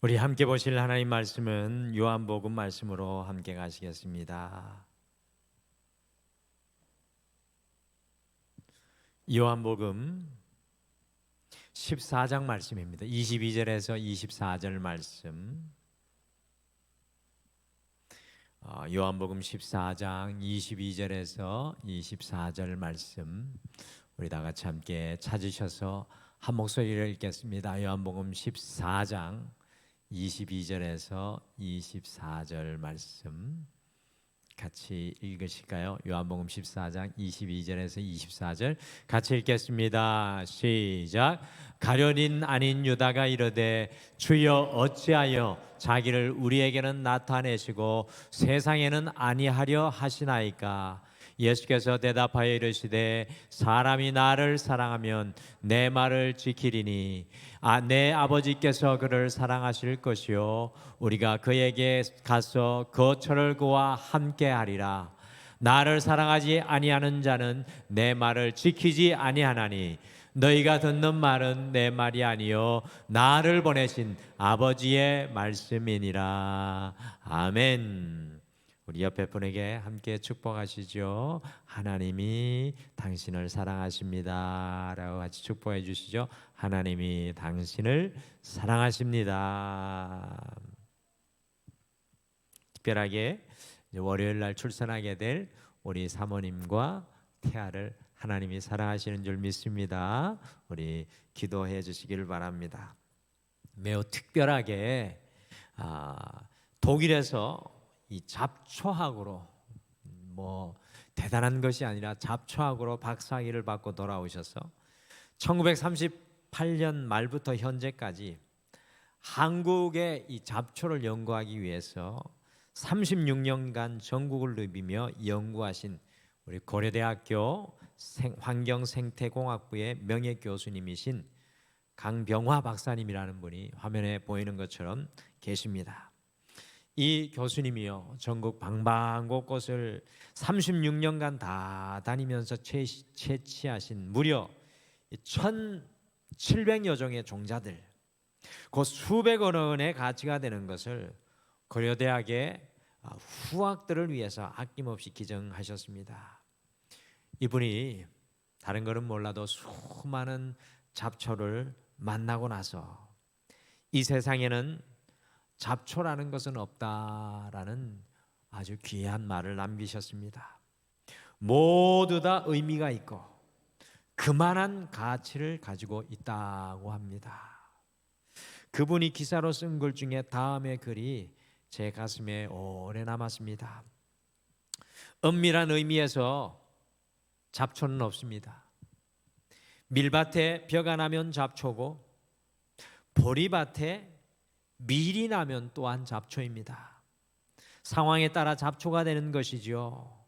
우리 함께 보실 하나님 말씀은 요한복음 말씀으로 함께 가시겠습니다. 요한복음 14장 말씀입니다. 22절에서 24절 말씀. 요한복음 14장 22절에서 24절 말씀. 우리 다 같이 함께 찾으셔서 한 목소리를 읽겠습니다. 요한복음 14장 22절에서 24절 말씀 같이 읽으실까요? 요한복음 14장 22절에서 24절 같이 읽겠습니다. 시작. 가룟인 아닌 유다가 이르되 주여 어찌하여 자기를 우리에게는 나타내시고 세상에는 아니하려 하시나이까? 예수께서 대답하여 이르시되 사람이 나를 사랑하면 내 말을 지키리니 내 아버지께서 그를 사랑하실 것이요 우리가 그에게 가서 거처를 그와 함께 하리라. 나를 사랑하지 아니하는 자는 내 말을 지키지 아니하나니 너희가 듣는 말은 내 말이 아니요 나를 보내신 아버지의 말씀이니라. 아멘. 우리 옆에 분에게 함께 축복하시죠. 하나님이 당신을 사랑하십니다 라고 같이 축복해 주시죠. 하나님이 당신을 사랑하십니다. 특별하게 월요일 날 출산하게 될 우리 사모님과 태아를 하나님이 사랑하시는 줄 믿습니다. 우리 기도해 주시기를 바랍니다. 매우 특별하게 독일에서 이 잡초학으로 대단한 것이 아니라 잡초학으로 박사학위를 받고 돌아오셔서 1938년 말부터 현재까지 한국의 이 잡초를 연구하기 위해서 36년간 전국을 누비며 연구하신 우리 고려대학교 환경생태공학부의 명예 교수님이신 강병화 박사님이라는 분이 화면에 보이는 것처럼 계십니다. 이 교수님이요 전국 방방곳곳을 36년간 다 다니면서 채취하신 무려 1,700여 종의 종자들, 그 수백억 원의 가치가 되는 것을 고려대학의 후학들을 위해서 아낌없이 기증하셨습니다. 이분이 다른 것은 몰라도 수많은 잡초를 만나고 나서 이 세상에는 잡초라는 것은 없다라는 아주 귀한 말을 남기셨습니다. 모두 다 의미가 있고 그만한 가치를 가지고 있다고 합니다. 그분이 기사로 쓴 글 중에 다음의 글이 제 가슴에 오래 남았습니다. 엄밀한 의미에서 잡초는 없습니다. 밀밭에 벼가 나면 잡초고 보리밭에 밀이 나면 또한 잡초입니다. 상황에 따라 잡초가 되는 것이죠.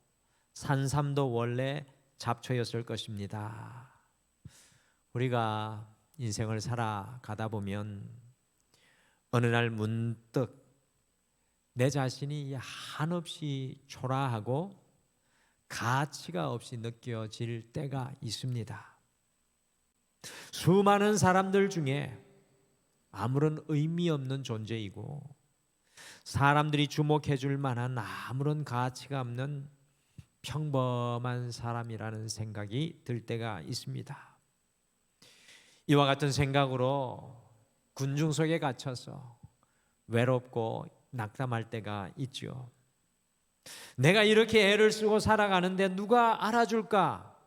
산삼도 원래 잡초였을 것입니다. 우리가 인생을 살아가다 보면 어느 날 문득 내 자신이 한없이 초라하고 가치가 없이 느껴질 때가 있습니다. 수많은 사람들 중에 아무런 의미 없는 존재이고 사람들이 주목해 줄 만한 아무런 가치가 없는 평범한 사람이라는 생각이 들 때가 있습니다. 이와 같은 생각으로 군중 속에 갇혀서 외롭고 낙담할 때가 있죠. 내가 이렇게 애를 쓰고 살아가는데 누가 알아줄까?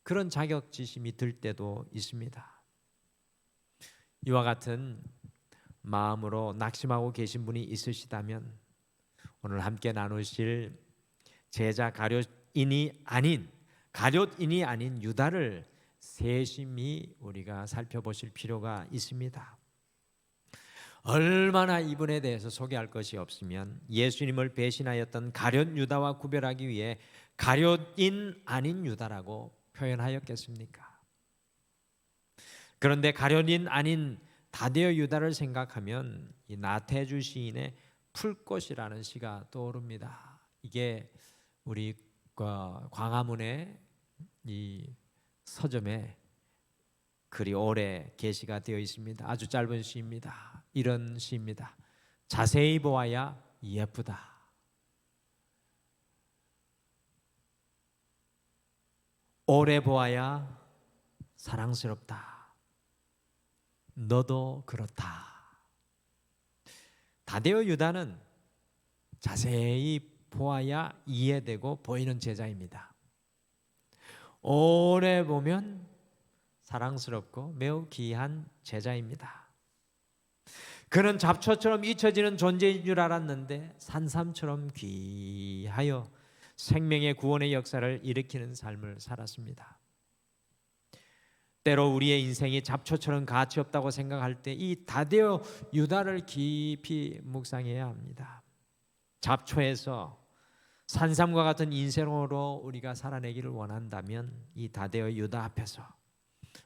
그런 자격지심이 들 때도 있습니다. 이와 같은 마음으로 낙심하고 계신 분이 있으시다면 오늘 함께 나누실 제자 가룟인이 아닌 유다를 세심히 우리가 살펴보실 필요가 있습니다. 얼마나 이분에 대해서 소개할 것이 없으면 예수님을 배신하였던 가룟 유다와 구별하기 위해 가룟인 아닌 유다라고 표현하였겠습니까? 그런데 가룟인 아닌 다데오 유다를 생각하면 이 나태주 시인의 풀꽃이라는 시가 떠오릅니다. 이게 우리 광화문의 이 서점에 그리 오래 계시가 되어 있습니다. 아주 짧은 시입니다. 이런 시입니다. 자세히 보아야 예쁘다. 오래 보아야 사랑스럽다. 너도 그렇다. 다데오 유다는 자세히 보아야 이해되고 보이는 제자입니다. 오래 보면 사랑스럽고 매우 귀한 제자입니다. 그는 잡초처럼 잊혀지는 존재인 줄 알았는데 산삼처럼 귀하여 생명의 구원의 역사를 일으키는 삶을 살았습니다. 때로 우리의 인생이 잡초처럼 가치 없다고 생각할 때 이 다데오 유다를 깊이 묵상해야 합니다. 잡초에서 산삼과 같은 인생으로 우리가 살아내기를 원한다면 이 다데오 유다 앞에서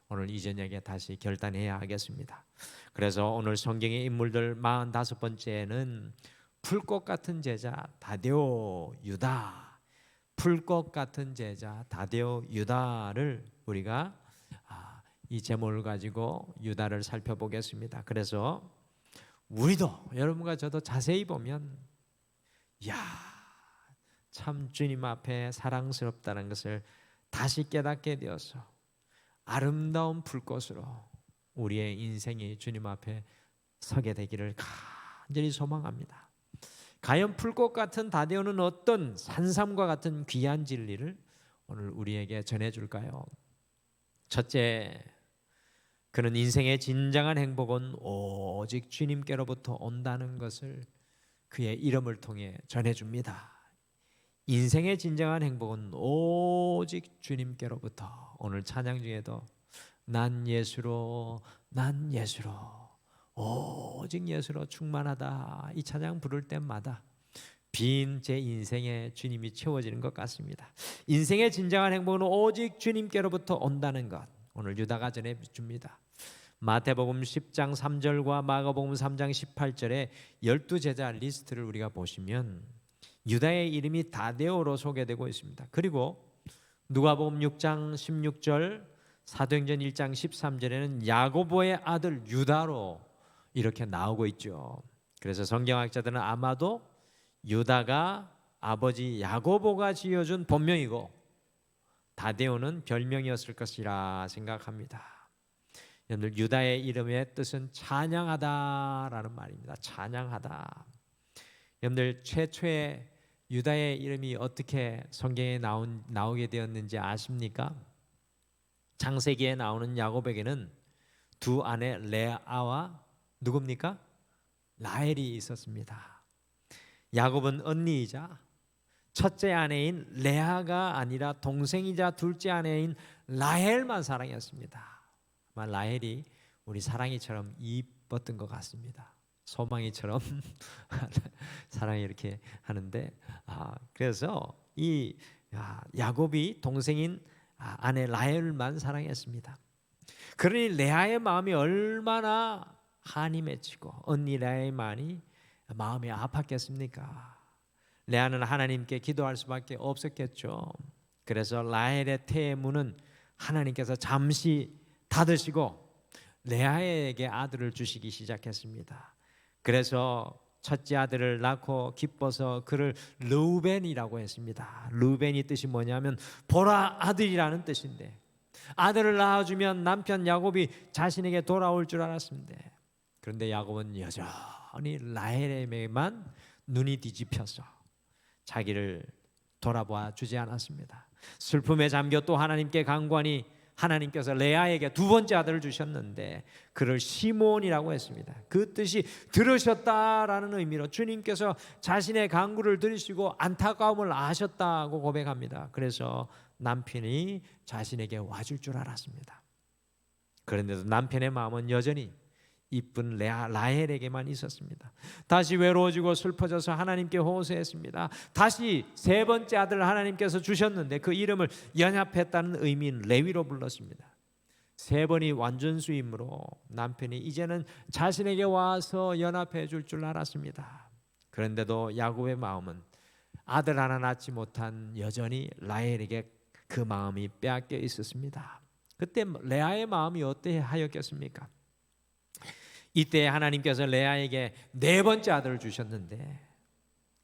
오늘 이 저녁에 다시 결단해야 하겠습니다. 그래서 오늘 성경의 인물들 45번째는 풀꽃 같은 제자 다데오 유다, 풀꽃 같은 제자 다데오 유다를 우리가 이 제목을 가지고 유다를 살펴보겠습니다. 그래서 우리도 여러분과 저도 자세히 보면 참 주님 앞에 사랑스럽다는 것을 다시 깨닫게 되어서 아름다운 풀꽃으로 우리의 인생이 주님 앞에 서게 되기를 간절히 소망합니다. 과연 풀꽃 같은 다데오는 어떤 산삼과 같은 귀한 진리를 오늘 우리에게 전해줄까요? 첫째, 그는 인생의 진정한 행복은 오직 주님께로부터 온다는 것을 그의 이름을 통해 전해줍니다. 인생의 진정한 행복은 오직 주님께로부터. 오늘 찬양 중에도 난 예수로 오직 예수로 충만하다, 이 찬양 부를 때마다 빈 제 인생에 주님이 채워지는 것 같습니다. 인생의 진정한 행복은 오직 주님께로부터 온다는 것, 오늘 유다가 전해줍니다. 마태복음 10장 3절과 마가복음 3장 18절에 12제자 리스트를 우리가 보시면 유다의 이름이 다데오로 소개되고 있습니다. 그리고 누가복음 6장 16절, 사도행전 1장 13절에는 야고보의 아들 유다로 이렇게 나오고 있죠. 그래서 성경학자들은 아마도 유다가 아버지 야고보가 지어준 본명이고 다데오는 별명이었을 것이라 생각합니다. 여러분들, 유다의 이름의 뜻은 찬양하다라는 말입니다. 찬양하다. 여러분들, 최초의 유다의 이름이 어떻게 성경에 나오게 되었는지 아십니까? 창세기에 나오는 야곱에게는 두 아내 레아와 누굽니까? 라헬이 있었습니다. 야곱은 언니이자 첫째 아내인 레아가 아니라 동생이자 둘째 아내인 라헬만 사랑했습니다. 아마 라헬이 우리 사랑이처럼 이뻤던 것 같습니다. 소망이처럼 사랑이 이렇게 하는데, 그래서 이 야곱이 동생인 아내 라헬만 사랑했습니다. 그러니 레아의 마음이 얼마나 한이 맺히고 언니 레아의 마음이 아팠겠습니까? 레아는 하나님께 기도할 수밖에 없었겠죠. 그래서 라헬의 태의 문은 하나님께서 잠시 닫으시고 레아에게 아들을 주시기 시작했습니다. 그래서 첫째 아들을 낳고 기뻐서 그를 르우벤이라고 했습니다. 르우벤이 뜻이 뭐냐면 보라 아들이라는 뜻인데, 아들을 낳아주면 남편 야곱이 자신에게 돌아올 줄 알았는데, 그런데 야곱은 여전히 라헬에게만 눈이 뒤집혀서 자기를 돌아봐 주지 않았습니다. 슬픔에 잠겨 또 하나님께 간구하니 하나님께서 레아에게 두 번째 아들을 주셨는데 그를 시몬이라고 했습니다. 그 뜻이 들으셨다라는 의미로 주님께서 자신의 간구를 들으시고 안타까움을 아셨다고 고백합니다. 그래서 남편이 자신에게 와줄 줄 알았습니다. 그런데도 남편의 마음은 여전히 이쁜 라헬에게만 있었습니다. 다시 외로워지고 슬퍼져서 하나님께 호소했습니다. 다시 세 번째 아들을 하나님께서 주셨는데 그 이름을 연합했다는 의미인 레위로 불렀습니다. 세 번이 완전수임으로 남편이 이제는 자신에게 와서 연합해 줄 줄 알았습니다. 그런데도 야곱의 마음은 아들 하나 낳지 못한 여전히 라헬에게 그 마음이 빼앗겨 있었습니다. 그때 레아의 마음이 어떠하였겠습니까? 이때 하나님께서 레아에게 네 번째 아들을 주셨는데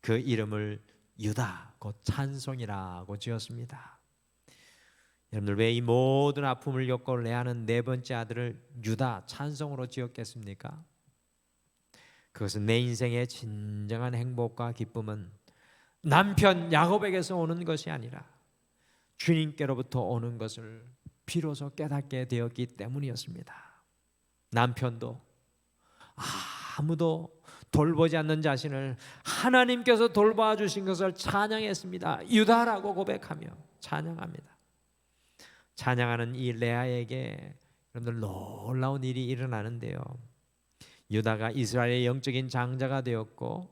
그 이름을 유다, 곧 찬송이라고 지었습니다. 여러분들 왜 이 모든 아픔을 겪고 레아는 네 번째 아들을 유다, 찬송으로 지었겠습니까? 그것은 내 인생의 진정한 행복과 기쁨은 남편 야곱에게서 오는 것이 아니라 주님께로부터 오는 것을 비로소 깨닫게 되었기 때문이었습니다. 남편도 아무도 돌보지 않는 자신을 하나님께서 돌봐 주신 것을 찬양했습니다. 유다라고 고백하며 찬양합니다. 찬양하는 이 레아에게 여러분들 놀라운 일이 일어나는데요. 유다가 이스라엘의 영적인 장자가 되었고,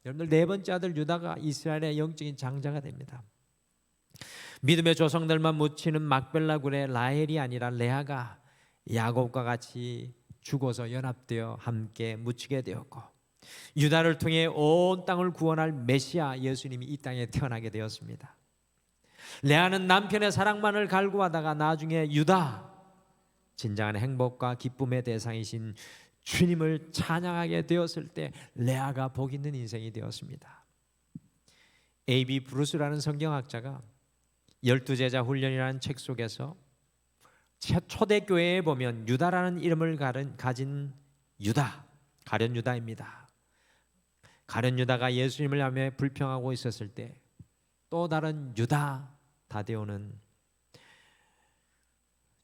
여러분들 네 번째 아들 유다가 이스라엘의 영적인 장자가 됩니다. 믿음의 조상들만 묻히는 막벨라 굴의 라헬이 아니라 레아가 야곱과 같이 죽어서 연합되어 함께 묻히게 되었고, 유다를 통해 온 땅을 구원할 메시아 예수님이 이 땅에 태어나게 되었습니다. 레아는 남편의 사랑만을 갈구하다가 나중에 유다, 진정한 행복과 기쁨의 대상이신 주님을 찬양하게 되었을 때 레아가 복 있는 인생이 되었습니다. A.B. 브루스라는 성경학자가 12제자 훈련이라는 책 속에서 초대교회에 보면 유다라는 이름을 가진 유다, 가룟 유다입니다. 가룟 유다가 예수님을 향해 불평하고 있었을 때 또 다른 유다 다데오는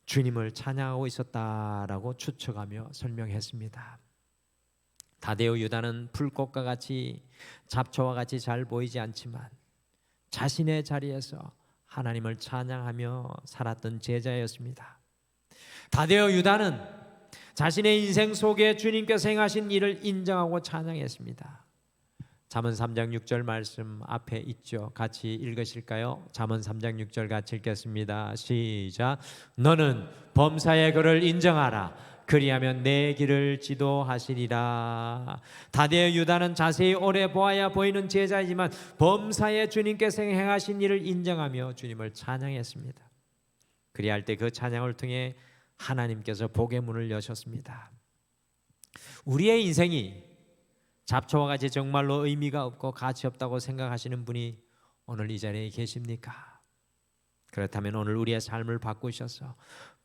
주님을 찬양하고 있었다라고 추측하며 설명했습니다. 다데오 유다는 풀꽃과 같이 잡초와 같이 잘 보이지 않지만 자신의 자리에서 하나님을 찬양하며 살았던 제자였습니다. 다데오 유다는 자신의 인생 속에 주님께서 행하신 일을 인정하고 찬양했습니다. 잠언 3장 6절 말씀 앞에 있죠. 같이 읽으실까요? 잠언 3장 6절 같이 읽겠습니다. 시작. 너는 범사의 그를 인정하라. 그리하면 내 길을 지도하시리라. 다데오 유다는 자세히 오래 보아야 보이는 제자이지만 범사의 주님께서 행하신 일을 인정하며 주님을 찬양했습니다. 그리할 때 그 찬양을 통해 하나님께서 복의 문을 여셨습니다. 우리의 인생이 잡초와 같이 정말로 의미가 없고 가치 없다고 생각하시는 분이 오늘 이 자리에 계십니까? 그렇다면 오늘 우리의 삶을 바꾸셔서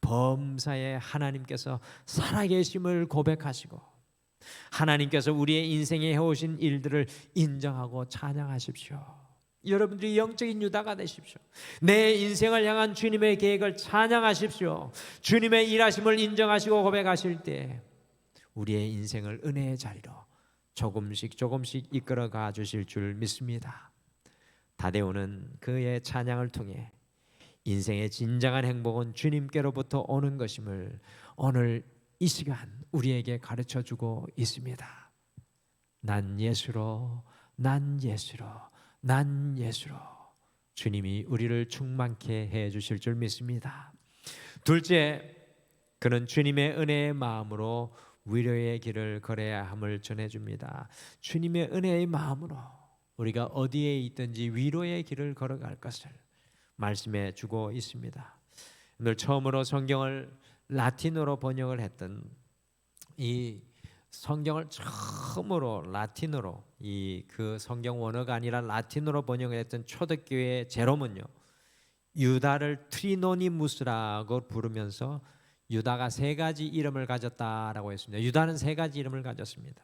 범사에 하나님께서 살아계심을 고백하시고 하나님께서 우리의 인생에 해오신 일들을 인정하고 찬양하십시오. 여러분들이 영적인 유다가 되십시오. 내 인생을 향한 주님의 계획을 찬양하십시오. 주님의 일하심을 인정하시고 고백하실 때 우리의 인생을 은혜의 자리로 조금씩 이끌어가 주실 줄 믿습니다. 다데오는 그의 찬양을 통해 인생의 진정한 행복은 주님께로부터 오는 것임을 오늘 이 시간 우리에게 가르쳐주고 있습니다. 난 예수로, 난 예수로, 난 예수로 주님이 우리를 충만케 해주실 줄 믿습니다. 둘째, 그는 주님의 은혜의 마음으로 위로의 길을 걸어야 함을 전해줍니다. 주님의 은혜의 마음으로 우리가 어디에 있든지 위로의 길을 걸어갈 것을 말씀해 주고 있습니다. 오늘 처음으로 성경을 라틴어로 번역을 했던 이 성경을 처음으로 라틴어로 그 성경 원어가 아니라 라틴어로 번역을 했던 초대교회 제롬은요, 유다를 트리노니무스라고 부르면서 유다가 세 가지 이름을 가졌다라고 했습니다. 유다는 세 가지 이름을 가졌습니다.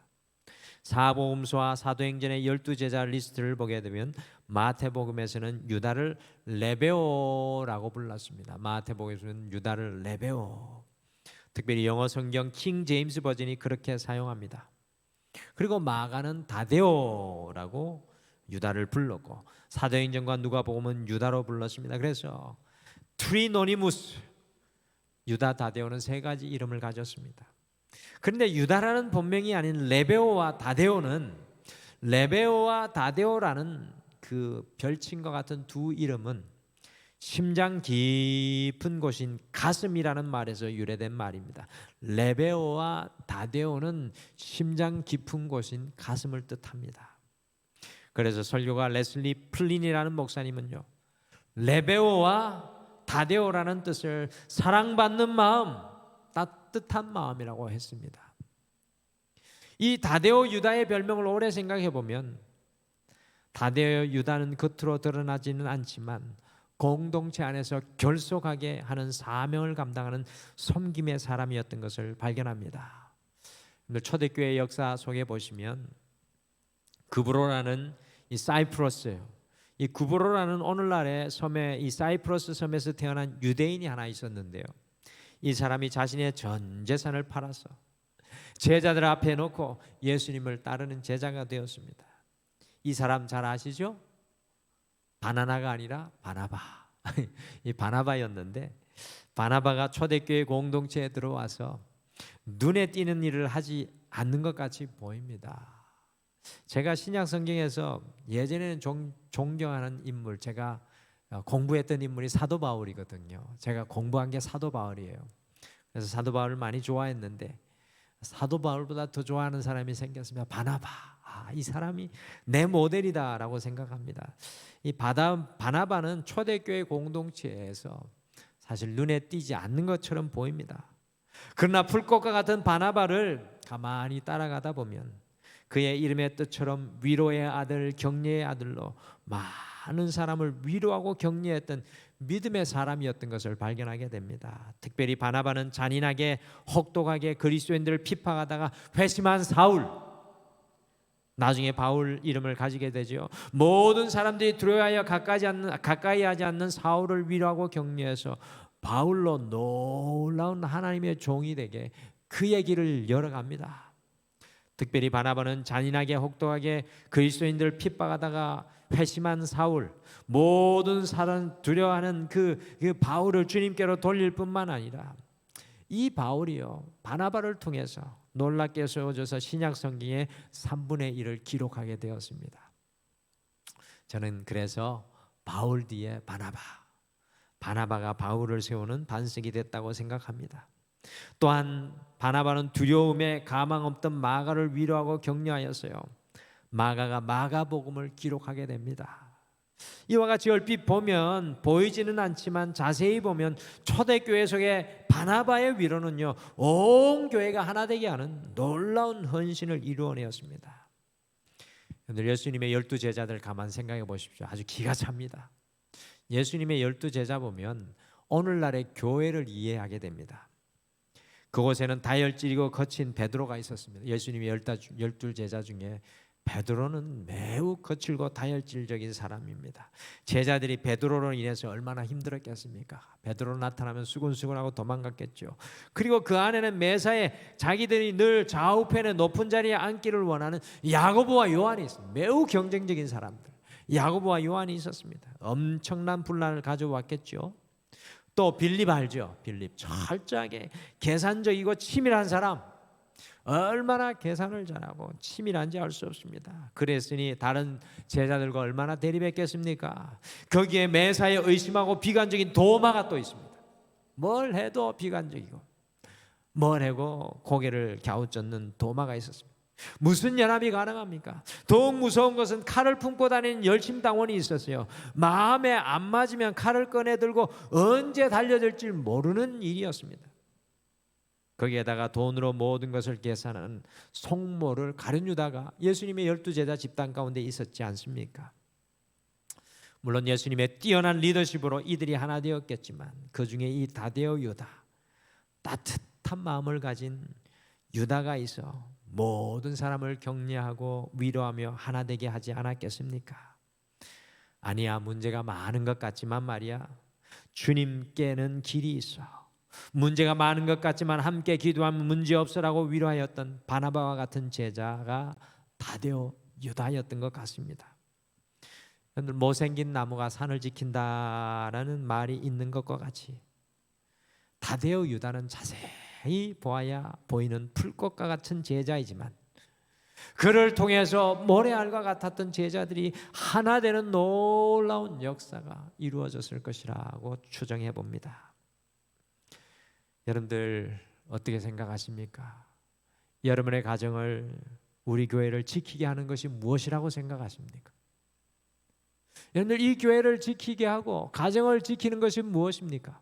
사복음서와 사도행전의 12제자 리스트를 보게 되면 마태복음에서는 유다를 레베오라고 불렀습니다. 마태복음에서는 유다를 레베오. 특별히 영어 성경 킹 제임스 버전이 그렇게 사용합니다. 그리고 마가는 다데오라고 유다를 불렀고 사도행전과 누가복음은 유다로 불렀습니다. 그래서 트리노니무스 유다 다데오는 세 가지 이름을 가졌습니다. 그런데 유다라는 본명이 아닌 레베오와 다데오는 레베오와 다데오라는 그 별칭과 같은 두 이름은 심장 깊은 곳인 가슴이라는 말에서 유래된 말입니다. 레베오와 다데오는 심장 깊은 곳인 가슴을 뜻합니다. 그래서 설교가 레슬리 플린이라는 목사님은요, 레베오와 다데오라는 뜻을 사랑받는 마음, 따뜻한 마음이라고 했습니다. 이 다데오 유다의 별명을 오래 생각해 보면 다데오 유다는 겉으로 드러나지는 않지만 공동체 안에서 결속하게 하는 사명을 감당하는 섬김의 사람이었던 것을 발견합니다. 초대교회 역사 속에 보시면 구브로라는 이 사이프러스예요. 이 구브로라는 오늘날의 섬에 이 사이프러스 섬에서 태어난 유대인이 하나 있었는데요. 이 사람이 자신의 전 재산을 팔아서 제자들 앞에 놓고 예수님을 따르는 제자가 되었습니다. 이 사람 잘 아시죠? 바나나가 아니라 바나바. 이 바나바였는데 바나바가 초대교회 공동체에 들어와서 눈에 띄는 일을 하지 않는 것 같이 보입니다. 제가 신약 성경에서 예전에는 존경하는 인물, 제가 공부했던 인물이 사도 바울이거든요. 제가 공부한 게 사도 바울이에요. 그래서 사도 바울을 많이 좋아했는데 사도 바울보다 더 좋아하는 사람이 생겼습니다. 바나바. 이 사람이 내 모델이다라고 생각합니다. 이 바나바는 초대교회 공동체에서 사실 눈에 띄지 않는 것처럼 보입니다. 그러나 풀꽃과 같은 바나바를 가만히 따라가다 보면 그의 이름의 뜻처럼 위로의 아들, 격려의 아들로 많은 사람을 위로하고 격려했던 믿음의 사람이었던 것을 발견하게 됩니다. 특별히 바나바는 잔인하게 혹독하게 그리스도인들을 핍박하다가 회심한 사울, 나중에 바울 이름을 가지게 되죠. 모든 사람들이 두려워하여 가까이 하지 않는 사울을 위로하고 격려해서 바울로 놀라운 하나님의 종이 되게 그의 길을 열어갑니다. 특별히 바나바는 잔인하게 혹독하게 그리스도인들을 핍박하다가 회심한 사울, 모든 사람 두려워하는 그 바울을 주님께로 돌릴 뿐만 아니라 이 바울이요 바나바를 통해서 놀랍게 세워져서 신약 성경의 3분의 1을 기록하게 되었습니다. 저는 그래서 바울 뒤에 바나바가 바울을 세우는 반석이 됐다고 생각합니다. 또한 바나바는 두려움에 가망 없던 마가를 위로하고 격려하였어요. 마가가 마가복음을 기록하게 됩니다. 이와 같이 얼핏 보면 보이지는 않지만 자세히 보면 초대교회 속의 바나바의 위로는요 온 교회가 하나 되게 하는 놀라운 헌신을 이루어내었습니다. 오늘 예수님의 12제자들 가만 생각해 보십시오. 아주 기가 찹니다. 예수님의 12제자 보면 오늘날의 교회를 이해하게 됩니다. 그곳에는 다혈질이고 거친 베드로가 있었습니다. 예수님의 12제자 중에 베드로는 매우 거칠고 다혈질적인 사람입니다. 제자들이 베드로로 인해서 얼마나 힘들었겠습니까? 베드로 나타나면 수근수근하고 도망갔겠죠. 그리고 그 안에는 매사에 자기들이 늘 좌우편의 높은 자리에 앉기를 원하는 야고보와 요한이 있습니다. 매우 경쟁적인 사람들. 야고보와 요한이 있었습니다. 엄청난 분란을 가져왔겠죠. 또 빌립 알죠? 빌립 철저하게 계산적이고 치밀한 사람. 얼마나 계산을 잘하고 치밀한지 알 수 없습니다. 그랬으니 다른 제자들과 얼마나 대립했겠습니까? 거기에 매사에 의심하고 비관적인 도마가 또 있습니다. 뭘 해도 비관적이고 뭘 해도 고개를 갸우젓는 도마가 있었습니다. 무슨 연합이 가능합니까? 더욱 무서운 것은 칼을 품고 다니는 열심당원이 있었어요. 마음에 안 맞으면 칼을 꺼내 들고 언제 달려들지 모르는 일이었습니다. 거기에다가 돈으로 모든 것을 계산하는 속모를 가룟 유다가 예수님의 12제자 집단 가운데 있었지 않습니까? 물론 예수님의 뛰어난 리더십으로 이들이 하나 되었겠지만 그 중에 이 다데오 유다, 따뜻한 마음을 가진 유다가 있어 모든 사람을 격려하고 위로하며 하나 되게 하지 않았겠습니까? 아니야, 문제가 많은 것 같지만 말이야, 주님께는 길이 있어. 문제가 많은 것 같지만 함께 기도하면 문제없으라고 위로하였던 바나바와 같은 제자가 다데오 유다였던 것 같습니다. 못생긴 나무가 산을 지킨다라는 말이 있는 것과 같이 다데오 유다는 자세히 보아야 보이는 풀꽃과 같은 제자이지만 그를 통해서 모래알과 같았던 제자들이 하나 되는 놀라운 역사가 이루어졌을 것이라고 추정해 봅니다. 여러분들 어떻게 생각하십니까? 여러분의 가정을, 우리 교회를 지키게 하는 것이 무엇이라고 생각하십니까? 여러분들 이 교회를 지키게 하고 가정을 지키는 것이 무엇입니까?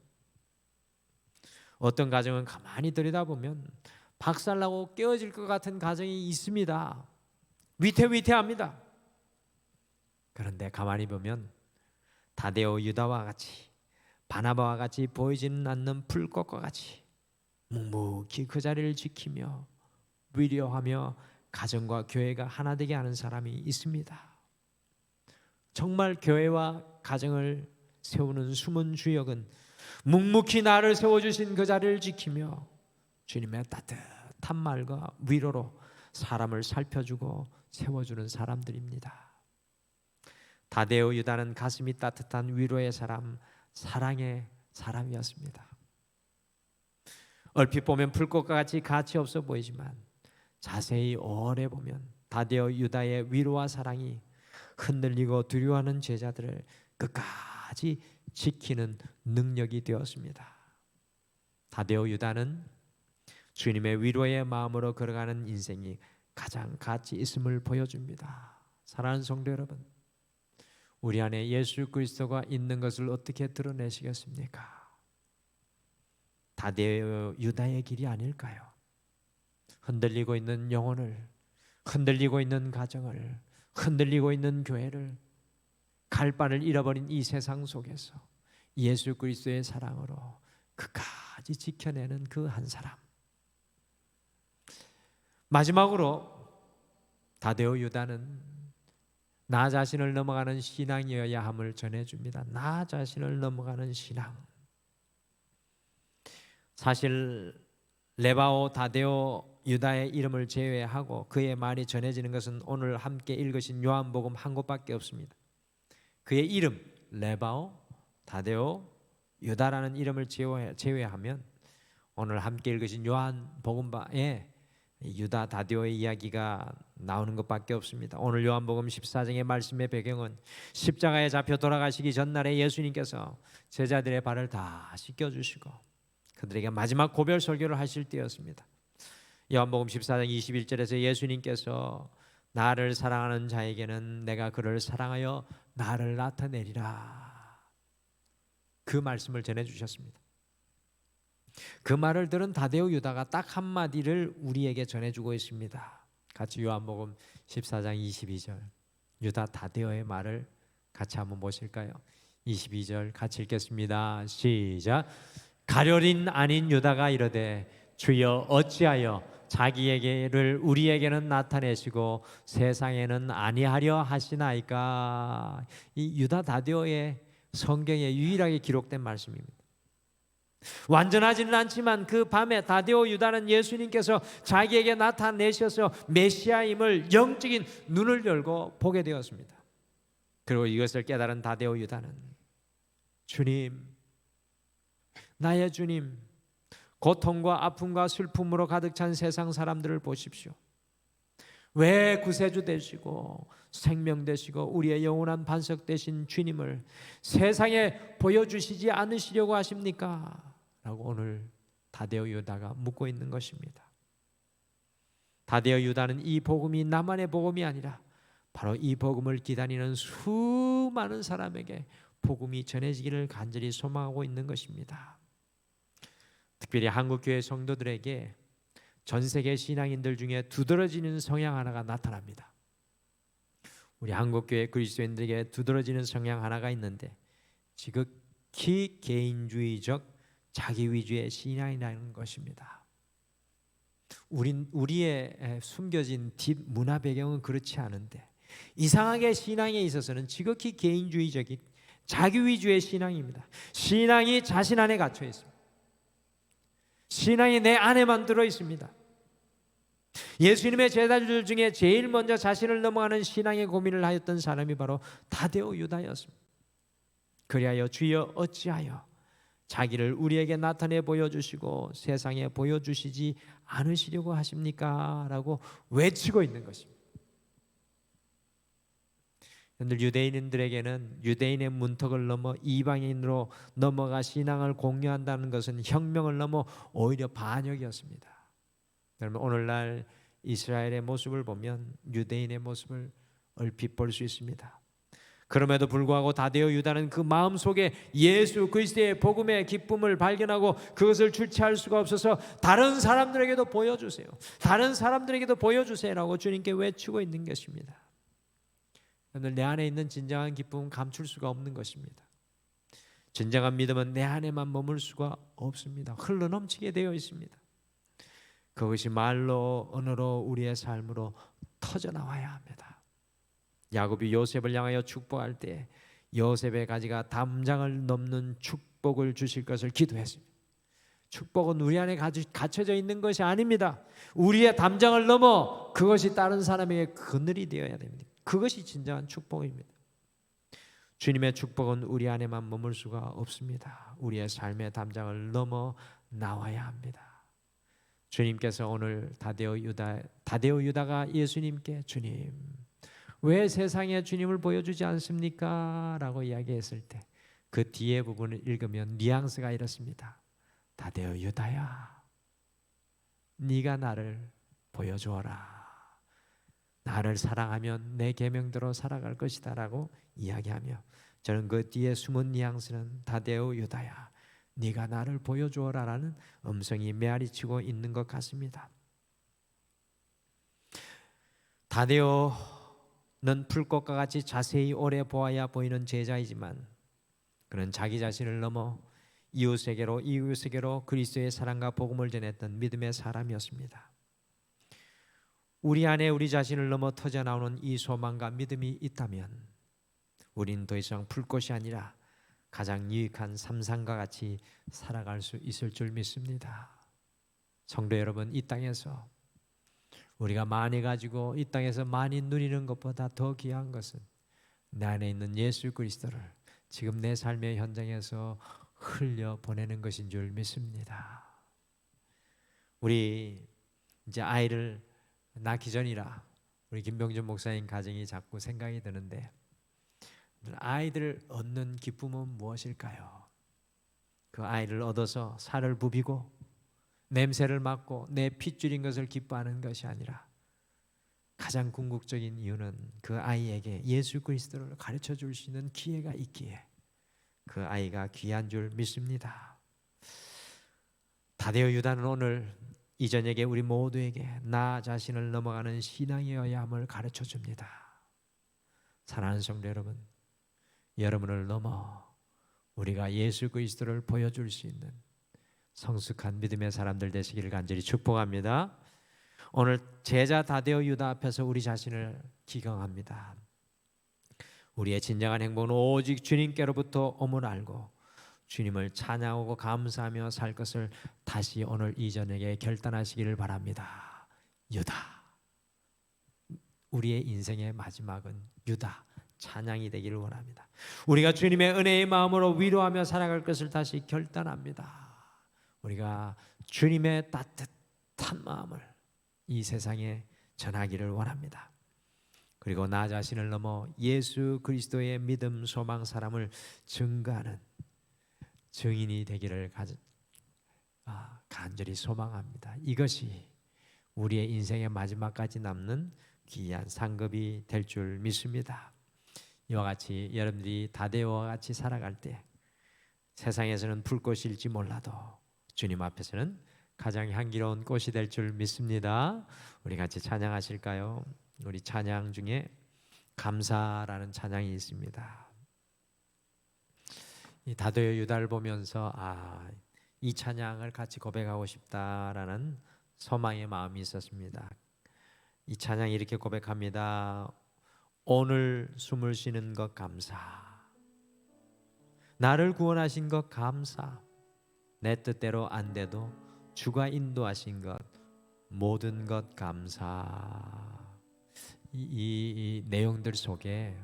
어떤 가정은 가만히 들여다보면 박살나고 깨어질 것 같은 가정이 있습니다. 위태위태합니다. 그런데 가만히 보면 다데오 유다와 같이 바나바와 같이 보이지는 않는 불꽃과 같이 묵묵히 그 자리를 지키며 위로하며 가정과 교회가 하나 되게 하는 사람이 있습니다. 정말 교회와 가정을 세우는 숨은 주역은 묵묵히 나를 세워주신 그 자리를 지키며 주님의 따뜻한 말과 위로로 사람을 살펴주고 세워주는 사람들입니다. 다데오 유다는 가슴이 따뜻한 위로의 사람, 사랑의 사람이었습니다. 얼핏 보면 불꽃과 같이 가치 없어 보이지만 자세히 오래 보면 다데오 유다의 위로와 사랑이 흔들리고 두려워하는 제자들을 끝까지 지키는 능력이 되었습니다. 다데오 유다는 주님의 위로의 마음으로 걸어가는 인생이 가장 가치 있음을 보여줍니다. 사랑하는 성도 여러분, 우리 안에 예수 그리스도가 있는 것을 어떻게 드러내시겠습니까? 다데오 유다의 길이 아닐까요? 흔들리고 있는 영혼을, 흔들리고 있는 가정을, 흔들리고 있는 교회를, 갈 바를 잃어버린 이 세상 속에서 예수 그리스도의 사랑으로 끝까지 지켜내는 그 한 사람. 마지막으로 다데오 유다는 나 자신을 넘어가는 신앙이어야 함을 전해줍니다. 나 자신을 넘어가는 신앙. 사실 레바오, 다데오, 유다의 이름을 제외하고 그의 말이 전해지는 것은 오늘 함께 읽으신 요한복음 한 곳밖에 없습니다. 그의 이름 레바오, 다데오, 유다라는 이름을 제외하면 오늘 함께 읽으신 요한복음에 유다, 다데오의 이야기가 나오는 것밖에 없습니다. 오늘 요한복음 14장의 말씀의 배경은 십자가에 잡혀 돌아가시기 전날에 예수님께서 제자들의 발을 다 씻겨주시고 그들에게 마지막 고별 설교를 하실 때였습니다. 요한복음 14장 21절에서 예수님께서 나를 사랑하는 자에게는 내가 그를 사랑하여 나를 나타내리라, 그 말씀을 전해주셨습니다. 그 말을 들은 다데오 유다가 딱 한마디를 우리에게 전해주고 있습니다. 같이 요한복음 14장 22절 유다 다데오의 말을 같이 한번 보실까요? 22절 같이 읽겠습니다. 시작. 가룟인 아닌 유다가 이르되 주여 어찌하여 자기에게를 우리에게는 나타내시고 세상에는 아니하려 하시나이까. 이 유다 다데오의 성경에 유일하게 기록된 말씀입니다. 완전하지는 않지만 그 밤에 다데오 유다는 예수님께서 자기에게 나타내셔서 메시아임을 영적인 눈을 열고 보게 되었습니다. 그리고 이것을 깨달은 다데오 유다는 주님, 나의 주님, 고통과 아픔과 슬픔으로 가득 찬 세상 사람들을 보십시오. 왜 구세주 되시고 생명 되시고 우리의 영원한 반석 되신 주님을 세상에 보여주시지 않으시려고 하십니까? 라고 오늘 다데오 유다가 묻고 있는 것입니다. 다데오 유다는 이 복음이 나만의 복음이 아니라 바로 이 복음을 기다리는 수많은 사람에게 복음이 전해지기를 간절히 소망하고 있는 것입니다. 특별히 한국교회 성도들에게 전 세계 신앙인들 중에 두드러지는 성향 하나가 나타납니다. 우리 한국교회 그리스도인들에게 두드러지는 성향 하나가 있는데 지극히 개인주의적 자기 위주의 신앙이라는 것입니다. 우리의 숨겨진 뒷 문화 배경은 그렇지 않은데 이상하게 신앙에 있어서는 지극히 개인주의적인 자기 위주의 신앙입니다. 신앙이 자신 안에 갇혀 있습니다. 신앙이 내 안에만 들어 있습니다. 예수님의 제자들 중에 제일 먼저 자신을 넘어가는 신앙의 고민을 하였던 사람이 바로 다데오 유다였습니다. 그리하여 주여 어찌하여 자기를 우리에게 나타내 보여주시고 세상에 보여주시지 않으시려고 하십니까? 라고 외치고 있는 것입니다. 유대인들에게는 유대인의 문턱을 넘어 이방인으로 넘어가 신앙을 공유한다는 것은 혁명을 넘어 오히려 반역이었습니다. 여러분, 오늘날 이스라엘의 모습을 보면 유대인의 모습을 얼핏 볼 수 있습니다. 그럼에도 불구하고 다데오 유다는 그 마음속에 예수 그리스도의 복음의 기쁨을 발견하고 그것을 주체할 수가 없어서 다른 사람들에게도 보여주세요. 다른 사람들에게도 보여주세요라고 주님께 외치고 있는 것입니다. 오늘 내 안에 있는 진정한 기쁨은 감출 수가 없는 것입니다. 진정한 믿음은 내 안에만 머물 수가 없습니다. 흘러넘치게 되어 있습니다. 그것이 말로 언어로 우리의 삶으로 터져나와야 합니다. 야곱이 요셉을 향하여 축복할 때 요셉의 가지가 담장을 넘는 축복을 주실 것을 기도했습니다. 축복은 우리 안에 갇혀져 있는 것이 아닙니다. 우리의 담장을 넘어 그것이 다른 사람에게 그늘이 되어야 됩니다. 그것이 진정한 축복입니다. 주님의 축복은 우리 안에만 머물 수가 없습니다. 우리의 삶의 담장을 넘어 나와야 합니다. 주님께서 오늘 다데오 유다가 예수님께 주님 왜 세상에 주님을 보여주지 않습니까? 라고 이야기했을 때 그 뒤에 부분을 읽으면 뉘앙스가 이렇습니다. 다데오 유다야, 네가 나를 보여주어라. 나를 사랑하면 내 계명대로 살아갈 것이다 라고 이야기하며 저는 그 뒤에 숨은 뉘앙스는 다데오 유다야, 네가 나를 보여주어라 라는 음성이 메아리치고 있는 것 같습니다. 다데오는 풀꽃과 같이 자세히 오래 보아야 보이는 제자이지만 그는 자기 자신을 넘어 이웃에게로 그리스도의 사랑과 복음을 전했던 믿음의 사람이었습니다. 우리 안에 우리 자신을 넘어 터져나오는 이 소망과 믿음이 있다면 우린 더 이상 풀꽃이 아니라 가장 유익한 삼상과 같이 살아갈 수 있을 줄 믿습니다. 성도 여러분, 이 땅에서 우리가 많이 가지고 이 땅에서 많이 누리는 것보다 더 귀한 것은 내 안에 있는 예수 그리스도를 지금 내 삶의 현장에서 흘려보내는 것인 줄 믿습니다. 우리 이제 아이를 낳기 전이라 우리 김병준 목사님 가정이 자꾸 생각이 드는데 아이들을 얻는 기쁨은 무엇일까요? 그 아이를 얻어서 살을 부비고 냄새를 맡고 내 핏줄인 것을 기뻐하는 것이 아니라 가장 궁극적인 이유는 그 아이에게 예수 그리스도를 가르쳐 줄 수 있는 기회가 있기에 그 아이가 귀한 줄 믿습니다. 다데오 유다는 오늘 이 저녁에 우리 모두에게 나 자신을 넘어가는 신앙이어야 함을 가르쳐 줍니다. 사랑하는 성도 여러분, 여러분을 넘어 우리가 예수 그리스도를 보여줄 수 있는 성숙한 믿음의 사람들 되시기를 간절히 축복합니다. 오늘 제자 다데오 유다 앞에서 우리 자신을 기경합니다. 우리의 진정한 행복은 오직 주님께로부터 옴을 알고 주님을 찬양하고 감사하며 살 것을 다시 오늘 이 저녁에 결단하시기를 바랍니다. 유다, 우리의 인생의 마지막은 유다 찬양이 되기를 원합니다. 우리가 주님의 은혜의 마음으로 위로하며 살아갈 것을 다시 결단합니다. 우리가 주님의 따뜻한 마음을 이 세상에 전하기를 원합니다. 그리고 나 자신을 넘어 예수 그리스도의 믿음, 소망, 사랑을 증거하는 증인이 되기를 간절히 소망합니다. 이것이 우리의 인생의 마지막까지 남는 귀한 상급이 될 줄 믿습니다. 이와 같이 여러분들이 다데오와 같이 살아갈 때 세상에서는 풀꽃일지 몰라도 주님 앞에서는 가장 향기로운 꽃이 될 줄 믿습니다. 우리 같이 찬양하실까요? 우리 찬양 중에 감사라는 찬양이 있습니다. 이 다데오 유다를 보면서 이 찬양을 같이 고백하고 싶다라는 소망의 마음이 있었습니다. 이 찬양이 이렇게 고백합니다. 오늘 숨을 쉬는 것 감사, 나를 구원하신 것 감사, 내 뜻대로 안 돼도 주가 인도하신 것 모든 것 감사. 이 내용들 속에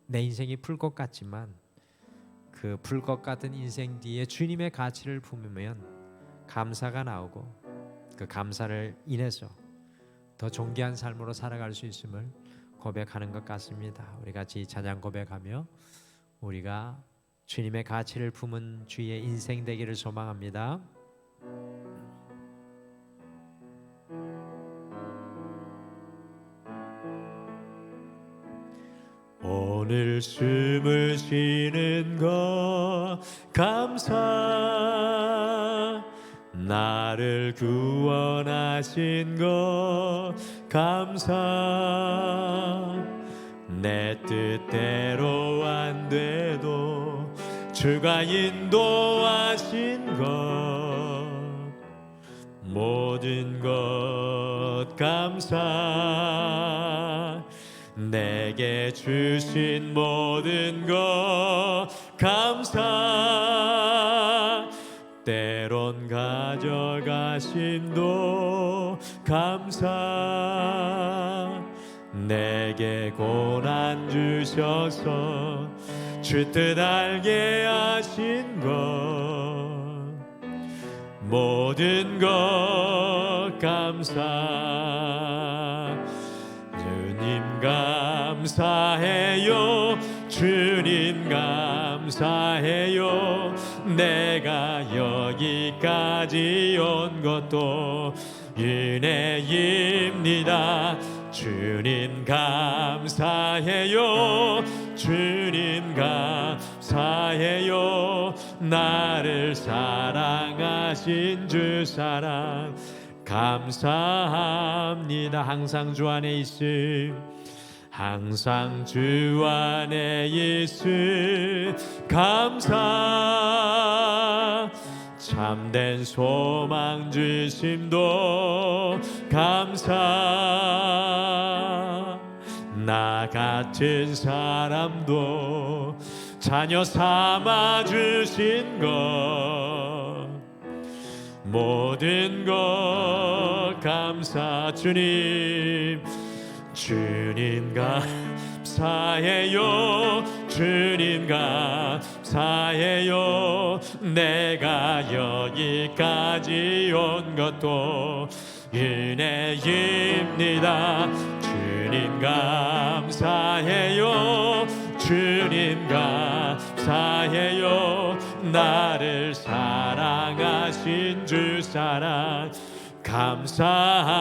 내 인생이 풀꽃 같지만 그 풀꽃 같은 인생 뒤에 주님의 가치를 품으면 감사가 나오고 그 감사를 인해서 더 존귀한 삶으로 살아갈 수 있음을 고백하는 것 같습니다. 우리 같이 찬양 고백하며 우리가 주님의 가치를 품은 주의 인생 되기를 소망합니다. 오늘 오늘 숨을 쉬는 것 감사, 나를 구원하신 것 감사, 내 뜻대로 안 돼도 주가 인도하신 것 모든 것 감사, 내게 주신 모든 것 감사, 때론 가져가심도 감사, 내게 고난 주셔서 주 뜻 알게 하신 것 모든 것 감사, 주님 감사해요, 주님 감사해요, 내가 여기까지 온 것도 은혜입니다. 주님 감사해요, 주님 감사해요, 나를 사랑하신 주 사랑 감사합니다. 항상 주 안에 있음, 항상 주 안에 있음 감사, 참된 소망 주심도 감사, 나 같은 사람도 자녀 삼아 주신 것 모든 것 감사, 주님 주님 감사해요, 주님 감사해요, 내가 여기까지 온 것도 은혜입니다. 주님 감사해요, 주님 감사해요, 나를 사랑하신 주 사랑 감사합니다.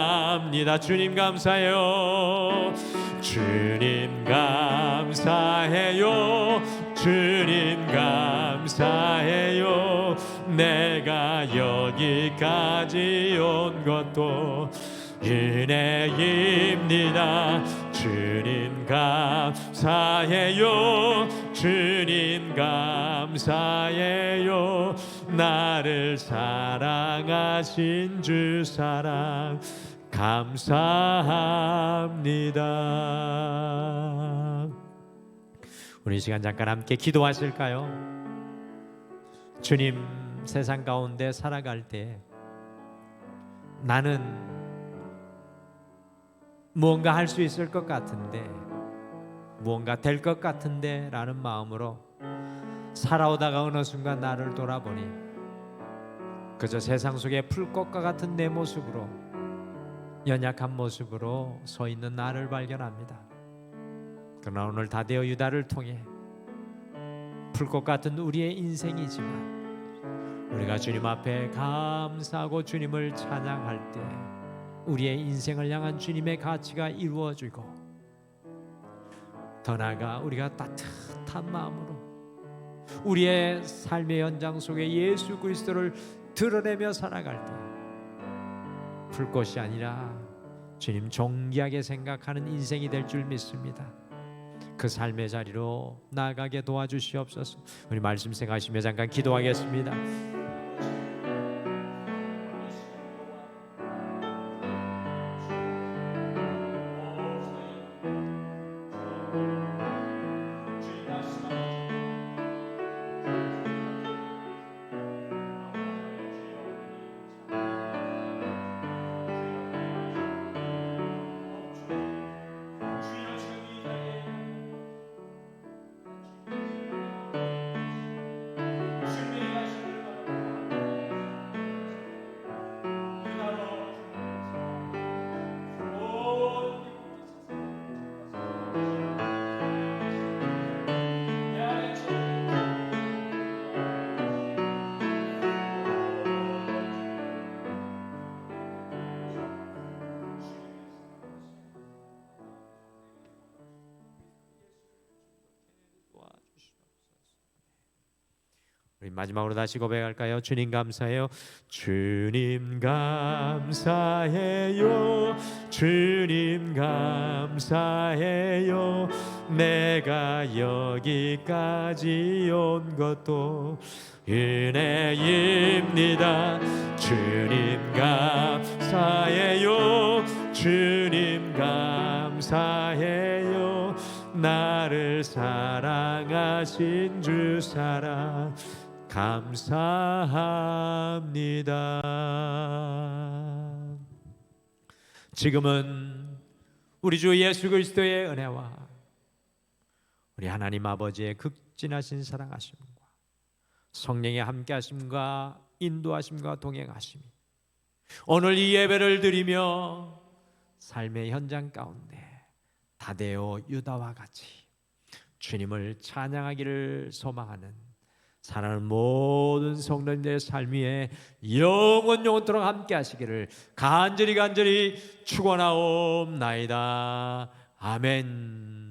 주님 감사해요, 주님 감사해요, 주님 감사해요, 내가 여기까지 온 것도 은혜입니다. 주님 감사해요, 주님 감사해요, 나를 사랑하신 주 사랑 감사합니다. 우리 시간 잠깐 함께 기도하실까요? 주님, 세상 가운데 살아갈 때 나는 무언가 할 수 있을 것 같은데, 무언가 될 것 같은데 라는 마음으로 살아오다가 어느 순간 나를 돌아보니 그저 세상 속에 풀꽃과 같은 내 모습으로, 연약한 모습으로 서 있는 나를 발견합니다. 그러나 오늘 다데오 유다를 통해 풀꽃 같은 우리의 인생이지만 우리가 주님 앞에 감사하고 주님을 찬양할 때 우리의 인생을 향한 주님의 가치가 이루어지고, 더 나아가 우리가 따뜻한 마음으로 우리의 삶의 연장 속에 예수 그리스도를 드러내며 살아갈 때 풀꽃이 아니라 주님 존귀하게 생각하는 인생이 될 줄 믿습니다. 그 삶의 자리로 나아가게 도와주시옵소서. 우리 말씀 생각하시며 잠깐 기도하겠습니다. 우리 마지막으로 다시 고백할까요? 주님 감사해요. 주님 감사해요. 주님 감사해요. 내가 여기까지 온 것도 은혜입니다. 주님 감사해요. 주님 감사해요. 나를 사랑하신 주 사랑 감사합니다. 지금은 우리 주 예수 그리스도의 은혜와 우리 하나님 아버지의 극진하신 사랑하심과 성령의 함께하심과 인도하심과 동행하심이 오늘 이 예배를 드리며 삶의 현장 가운데 다데오 유다와 같이 주님을 찬양하기를 소망하는 사랑하는 모든 성도님들의 삶 위에 영원토록 함께 하시기를 간절히 축원하옵나이다. 아멘.